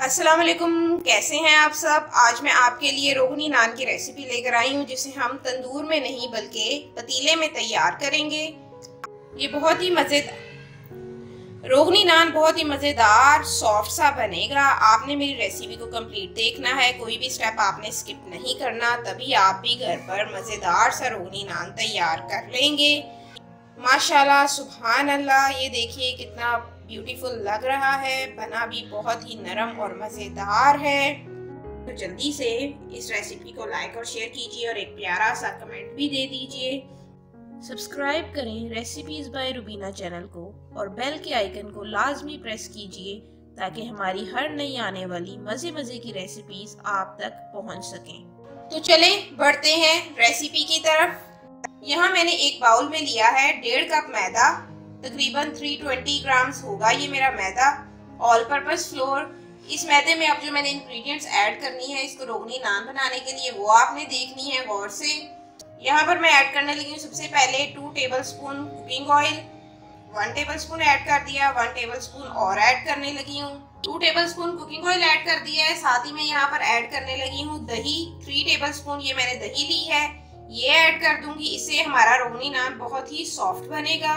अस्सलाम वालेकुम, कैसे हैं आप सब। आज मैं आपके लिए रोगनी नान की रेसिपी लेकर आई हूँ, जिसे हम तंदूर में नहीं बल्कि पतीले में तैयार करेंगे। ये बहुत ही मज़ेदार रोगनी नान बहुत ही मज़ेदार सॉफ्ट सा बनेगा। आपने मेरी रेसिपी को कंप्लीट देखना है, कोई भी स्टेप आपने स्किप नहीं करना, तभी आप भी घर पर मज़ेदार सा रोगनी नान तैयार कर लेंगे। माशाल्लाह, सुभान अल्लाह। ये देखिए कितना ब्यूटीफुल लग रहा है, बना भी बहुत ही नरम और मज़ेदार है। तो जल्दी से इस रेसिपी को लाइक और शेयर कीजिए और एक प्यारा सा कमेंट भी दे दीजिए। सब्सक्राइब करें रेसिपीज़ बाय रुबीना चैनल को और बेल के आइकन को लाजमी प्रेस कीजिए ताकि हमारी हर नई आने वाली मज़े मज़े की रेसिपीज़ आप तक पहुंच सकें। तो चलें बढ़ते हैं रेसिपी की तरफ। यहाँ मैंने एक बाउल में लिया है 1.5 कप मैदा, तकरीबन 320 ग्राम्स होगा ये मेरा मैदा, ऑल पर्पस फ्लोर। इस मैदे में अब जो मैंने इंग्रेडिएंट्स ऐड करनी है इसको रोगनी नान बनाने के लिए, वो आपने देखनी है गौर से। यहाँ पर मैं ऐड करने लगी हूँ सबसे पहले 2 tablespoon cooking oil. 1 tablespoon add कर दिया, 1 टेबलस्पून और ऐड करने लगी हूँ। 2 टेबलस्पून कुकिंग ऑयल ऐड कर दिया है। साथ ही मैं यहाँ पर ऐड करने लगी हूँ दही, 3 टेबलस्पून ये मैंने दही ली है, ये ऐड कर दूंगी। इससे हमारा रोगनी नान बहुत ही सॉफ्ट बनेगा।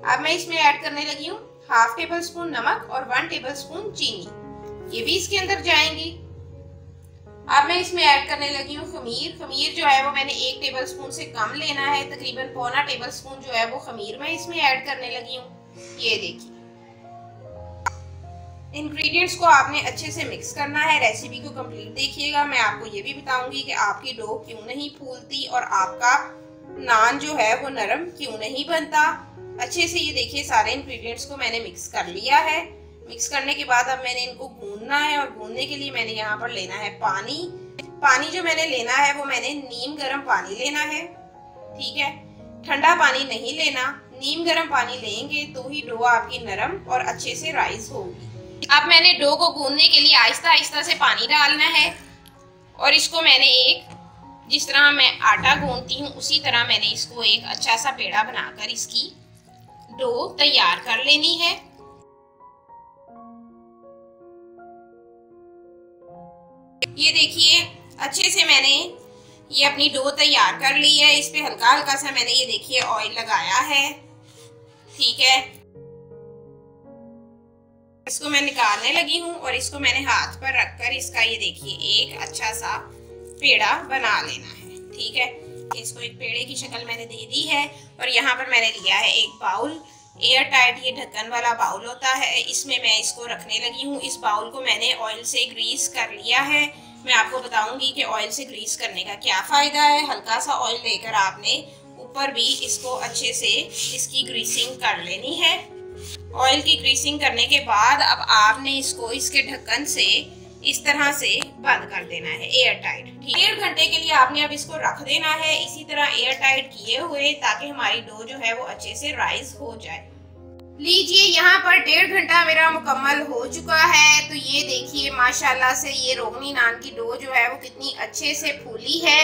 अब मैं इसमें ऐड करने लगी हूँ 1/2 टेबलस्पून नमक और 1 टेबलस्पून चीनी, ये भी इसके अंदर जाएंगी। अब मैं इसमें ऐड करने लगी हूँ खमीर। खमीर जो है वो मैंने 1 टेबलस्पून से कम लेना है, तकरीबन 1/4 टेबलस्पून जो है वो खमीर मैं इसमें ऐड करने लगी हूँ। ये देखिए, इंग्रेडिएंट्स को आपने अच्छे से मिक्स करना है। रेसिपी को कंप्लीट देखिएगा। मैं आपको ये भी बताऊंगी कि आपकी डो क्यों नहीं फूलती और आपका नान जो है वो नरम क्यों नहीं बनता। अच्छे से ये देखिए सारे इंग्रेडिएंट्स को मैंने मिक्स कर लिया है। मिक्स करने के बाद अब मैंने इनको गूंदना है और गूंदने के लिए मैंने यहाँ पर लेना है पानी। पानी जो मैंने लेना है वो मैंने नीम गर्म पानी लेना है, ठीक है। ठंडा पानी नहीं लेना, नीम गर्म पानी लेंगे तो ही डो आपकी नरम और अच्छे से राइज होगी। अब मैंने डो को गूंदने के लिए आहिस्ता आहिस्ता से पानी डालना है और इसको मैंने जिस तरह मैं आटा गूंदती हूँ उसी तरह मैंने इसको एक अच्छा सा पेड़ा बनाकर इसकी डो तैयार कर लेनी है। ये देखिए अच्छे से मैंने ये अपनी डो तैयार कर ली है। इस पे हल्का हल्का सा मैंने ये देखिए ऑयल लगाया है, ठीक है। इसको मैं निकालने लगी हूँ और इसको मैंने हाथ पर रखकर इसका ये देखिए एक अच्छा सा पेड़ा बना लेना है, ठीक है। इसको एक पेड़े की शक्ल मैंने दे दी है और यहाँ पर मैंने लिया है एक बाउल, एयर टाइट ये ढक्कन वाला बाउल होता है, इसमें मैं इसको रखने लगी हूँ। इस बाउल को मैंने ऑयल से ग्रीस कर लिया है। मैं आपको बताऊंगी कि ऑयल से ग्रीस करने का क्या फ़ायदा है। हल्का सा ऑयल लेकर आपने ऊपर भी इसको अच्छे से इसकी ग्रीसिंग कर लेनी है। ऑयल की ग्रीसिंग करने के बाद अब आपने इसको इसके ढक्कन से इस तरह से बंद कर देना है एयर टाइट, ठीक है। 1.5 घंटे के लिए आपने अब इसको रख देना है इसी तरह एयर टाइट किए हुए, ताकि हमारी डो जो है वो अच्छे से राइज हो जाए। लीजिए यहाँ पर 1.5 घंटा मेरा मुकम्मल हो चुका है। तो ये देखिए माशाल्लाह से ये रोगनी नान की डो जो है वो कितनी अच्छे से फूली है।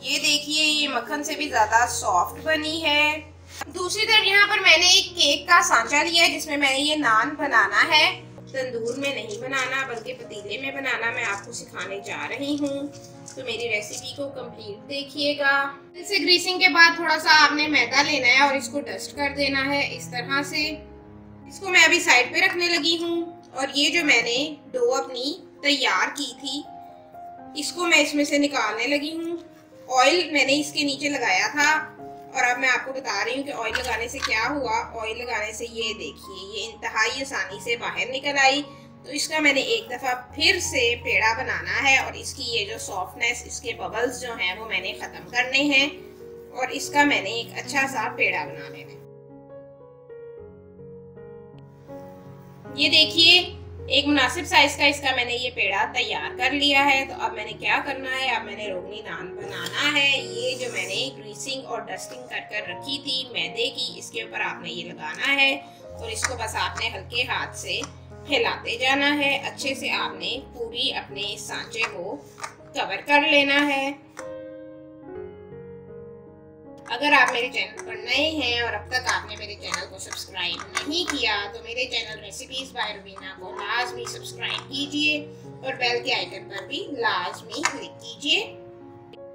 ये देखिए ये मक्खन से भी ज्यादा सॉफ्ट बनी है। दूसरी तरफ यहाँ पर मैंने एक केक का सांचा लिया है जिसमें मैंने ये नान बनाना है। तंदूर में नहीं बनाना बल्कि पतीले में बनाना मैं आपको सिखाने जा रही हूँ। तो मेरी रेसिपी को कंप्लीट देखिएगा। इसे ग्रीसिंग के बाद थोड़ा सा आपने मैदा लेना है और इसको डस्ट कर देना है इस तरह से। इसको मैं अभी साइड पे रखने लगी हूँ और ये जो मैंने डो अपनी तैयार की थी इसको मैं इसमें से निकालने लगी हूँ। ऑयल मैंने इसके नीचे लगाया था और अब मैं आपको बता रही हूँ कि ऑयल लगाने से क्या हुआ। ऑयल लगाने से ये देखिए ये इंतहाई आसानी से बाहर निकल आई। तो इसका मैंने एक दफ़ा फिर से पेड़ा बनाना है और इसकी ये जो सॉफ्टनेस, इसके बबल्स जो हैं वो मैंने ख़त्म करने हैं और इसका मैंने एक अच्छा सा पेड़ा बना लेना है। ये देखिए एक मुनासिब साइज का इसका मैंने ये पेड़ा तैयार कर लिया है। तो अब मैंने क्या करना है, अब मैंने रोगनी नान बनाना है। ये जो मैंने ग्रीसिंग और डस्टिंग कर रखी थी मैदे की, इसके ऊपर आपने ये लगाना है और इसको बस आपने हल्के हाथ से हिलाते जाना है। अच्छे से आपने पूरी अपने सांचे को कवर कर लेना है। अगर आप मेरे चैनल पर नए हैं और अब तक आपने मेरे चैनल को सब्सक्राइब नहीं किया तो मेरे चैनल रेसिपीज बाय रुबीना को लाजमी सब्सक्राइब कीजिए और बेल के आइकन पर भी लाजमी क्लिक कीजिए।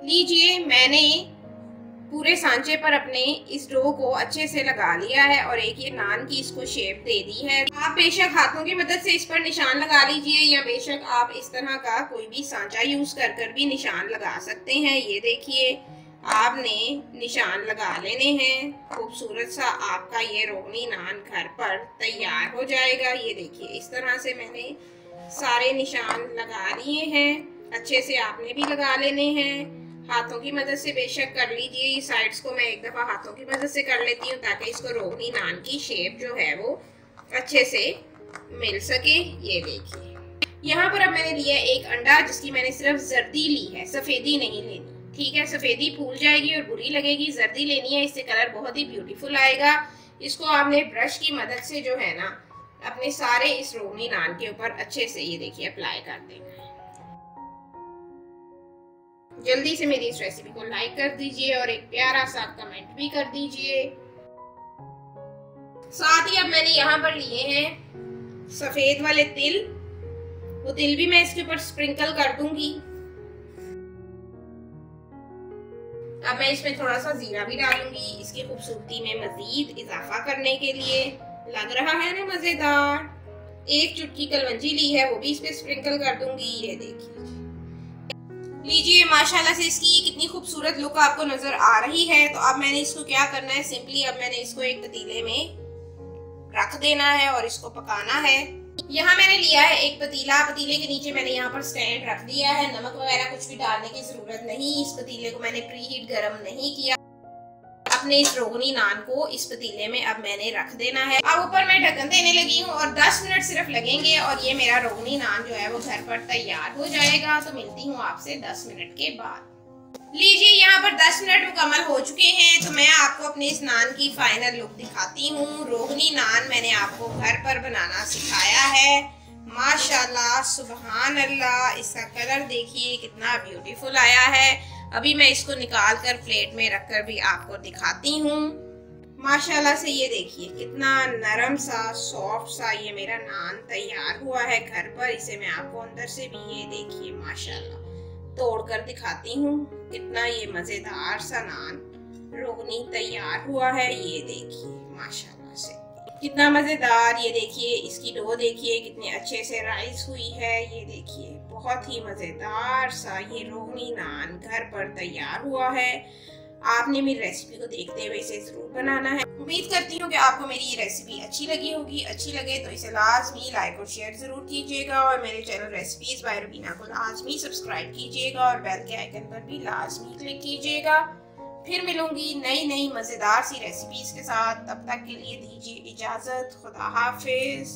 लीजिए, मैंने पूरे सांचे पर अपने इस डो को अच्छे से लगा लिया है और एक ये नान की इसको शेप दे दी है। आप बेशक हाथों की मदद से इस पर निशान लगा लीजिए या बेशक आप इस तरह का कोई भी सांचा यूज कर भी निशान लगा सकते हैं। ये देखिए, आपने निशान लगा लेने हैं। खूबसूरत सा आपका ये रोगनी नान घर पर तैयार हो जाएगा। ये देखिए, इस तरह से मैंने सारे निशान लगा लिए हैं। अच्छे से आपने भी लगा लेने हैं। हाथों की मदद से बेशक कर लीजिए। ये साइड्स को मैं एक दफ़ा हाथों की मदद से कर लेती हूँ ताकि इसको रोगनी नान की शेप जो है वो अच्छे से मिल सके। ये देखिए, यहाँ पर अब मैंने लिया एक अंडा जिसकी मैंने सिर्फ जर्दी ली है, सफ़ेदी नहीं लेनी। ठीक है, सफ़ेदी फूल जाएगी और बुरी लगेगी। जर्दी लेनी है, इससे कलर बहुत ही ब्यूटीफुल आएगा। इसको आपने ब्रश की मदद से जो है ना अपने सारे इस रोगनी नान के ऊपर अच्छे से ये देखिए अप्लाई कर देना है। जल्दी से मेरी इस रेसिपी को लाइक कर दीजिए और एक प्यारा सा कमेंट भी कर दीजिए। साथ ही अब मैंने यहाँ पर लिए हैं सफेद वाले तिल। वो तिल भी मैं इसके ऊपर स्प्रिंकल कर दूंगी। अब मैं इसमें थोड़ा सा जीरा भी डालूंगी इसकी खूबसूरती में मजीद इजाफा करने के लिए। लग रहा है ना मजेदार। एक चुटकी कलवंजी ली है, वो भी इस पे स्प्रिंकल कर दूंगी। ये देखिए, लीजिए, माशाल्लाह से इसकी ये कितनी खूबसूरत लुक आपको नजर आ रही है। तो अब मैंने इसको क्या करना है, सिंपली अब मैंने इसको एक पतीले में रख देना है और इसको पकाना है। यहाँ मैंने लिया है एक पतीला। पतीले के नीचे मैंने यहाँ पर स्टैंड रख दिया है। नमक वगैरह कुछ भी डालने की जरूरत नहीं। इस पतीले को मैंने प्री हीट गर्म नहीं किया। अपने इस रोगनी नान को इस पतीले में अब मैंने रख देना है। अब ऊपर मैं ढक्कन देने लगी हूँ और 10 मिनट सिर्फ लगेंगे और ये मेरा रोगनी नान जो है वो घर पर तैयार हो जाएगा। तो मिलती हूँ आपसे 10 मिनट के बाद। लीजिए, यहाँ पर 10 मिनट मुकम्मल हो चुके हैं। तो मैं आपको अपने इस नान की फाइनल लुक दिखाती हूँ। रोगनी नान मैंने आपको घर पर बनाना सिखाया है। माशाल्लाह, सुबहान अल्लाह, इसका कलर देखिए कितना ब्यूटीफुल आया है। अभी मैं इसको निकाल कर प्लेट में रखकर भी आपको दिखाती हूँ। माशाल्लाह से ये देखिए कितना नरम सा सॉफ्ट सा ये मेरा नान तैयार हुआ है घर पर। इसे मैं आपको अंदर से भी ये देखिए माशाल्लाह तोड़ कर दिखाती हूँ। कितना ये मजेदार सा नान रोगनी तैयार हुआ है। ये देखिए माशाल्लाह से कितना मजेदार। ये देखिए, इसकी डो देखिए कितने अच्छे से राइस हुई है। ये देखिए, बहुत ही मजेदार सा ये रोगनी नान घर पर तैयार हुआ है। आपने मेरी रेसिपी को देखते हुए इसे जरूर बनाना है। उम्मीद करती हूँ कि आपको मेरी ये रेसिपी अच्छी लगी होगी। अच्छी लगे तो इसे लाजमी लाइक और शेयर जरूर कीजिएगा और मेरे चैनल रेसिपीज बाय रुबीना को लाजमी सब्सक्राइब कीजिएगा और बेल के आइकन पर भी लाजमी क्लिक कीजिएगा। फिर मिलूंगी नई मजेदार सी रेसिपीज के साथ। तब तक के लिए दीजिए इजाजत। खुदा हाफिज।